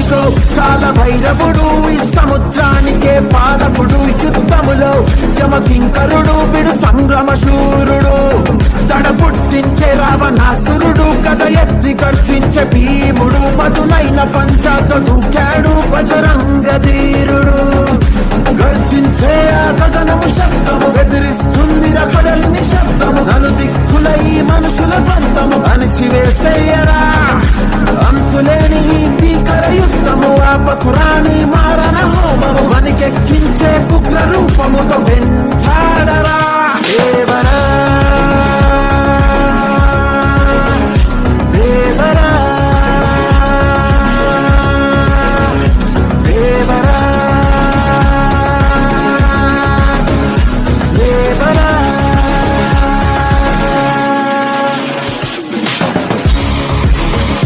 తెలుసుకో, కాల భైరవుడు ఈ సముద్రానికే పాలకుడు. యుద్ధములో యమకింకరుడు విడు సంగ్రమ శూరుడు. తడ పుట్టించే రావణాసురుడు, కథ ఎత్తి గర్జించే భీముడు. మధునైన పంచాతో దూకాడు బజరంగ ధీరుడు. గర్జించే ఆ గగనము శబ్దము, బెదిరిస్తుంది కడలిని శబ్దము. నలు దిక్కుల ఈ మనుషుల బంధము అణిచివేసేయరా